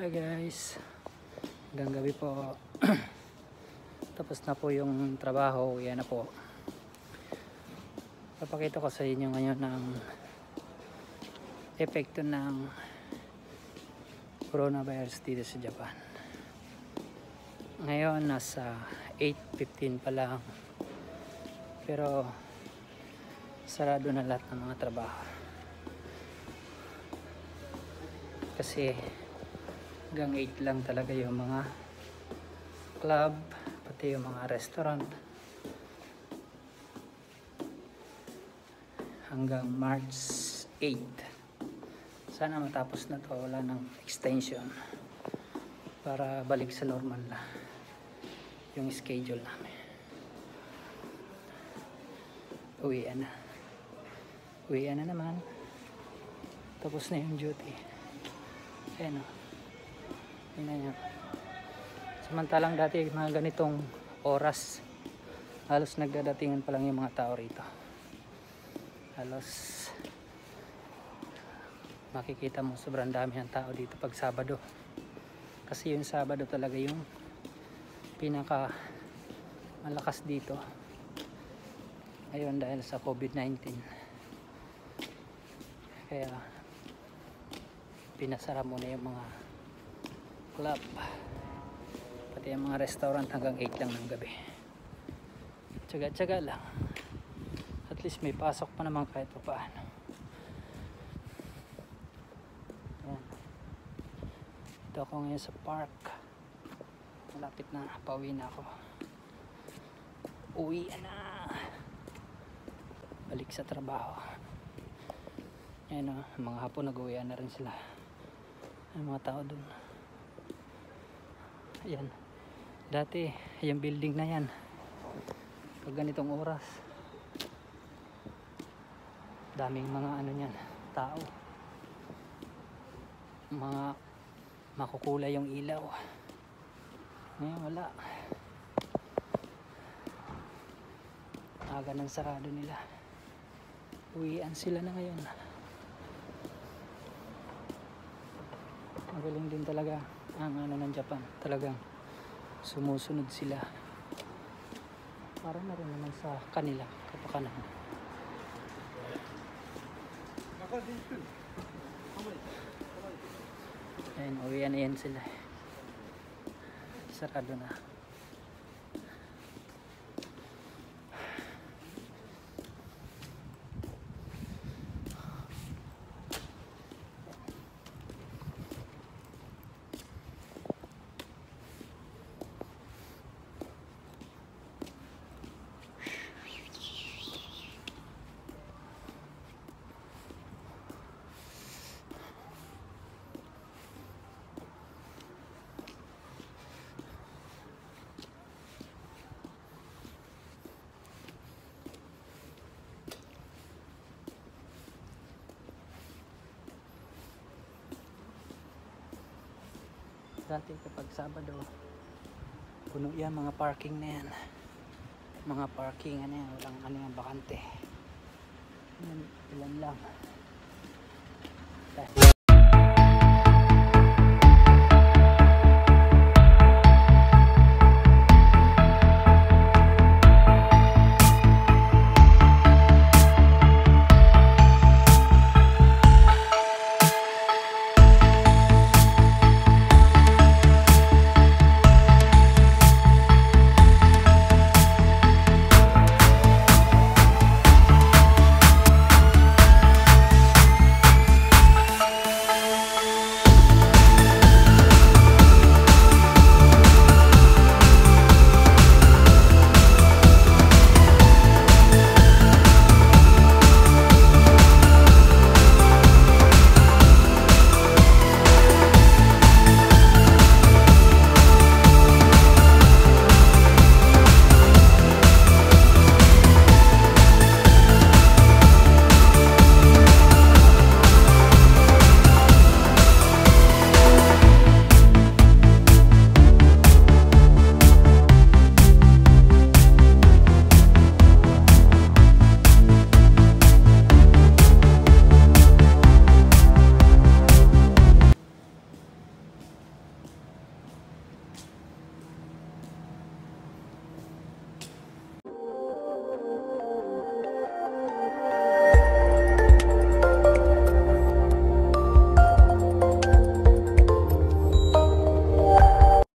Hi guys, hanggang gabi po. Tapos na po yung trabaho. Yan na po. Papakita ko sa inyo ngayon ng epekto ng coronavirus dito sa Japan. Ngayon nasa 8:15 pa lang, pero sarado na lahat ng mga trabaho kasi hanggang 8 lang talaga yung mga club, pati yung mga restaurant, hanggang March 8. Sana matapos na to, wala ng extension, para balik sa normal na yung schedule namin. Uwian na naman, tapos na yung duty. Ayan o, tingnan nyo. Samantalang dati mga ganitong oras halos nagdadatingan pa lang yung mga tao rito. Halos makikita mo sobrang dami ng tao dito pag Sabado, kasi yung Sabado talaga yung pinaka malakas dito ngayon dahil sa COVID-19. Kaya pinasara muna yung mga club, pati yung mga restaurant hanggang 8 lang ng gabi. Tsaga-tsaga lang, at least may pasok pa naman kahit pa paano. Ayan. Ito ako ngayon sa park, malapit na, pauwi na ako. Uwi na, balik sa trabaho. Ayan o, mga hapon nag-uwian na rin sila. Ay, mga tao dun. Ayan, dati yung building na yan pag ganitong oras daming mga ano yan, tao, mga makukulay yung ilaw. Ngayon wala, aga ng sarado nila. Uwian sila na ngayon. Magaling din talaga ang ano ng Japan, talagang sumusunod sila para na rin naman sa kanila kapakanan. Ayun, uwian na yan sila, sarado na. Dati kapag Sabado, puno yan, mga parking na yan, mga parking ano yan, walang ano yan, bakante. Ilan lang.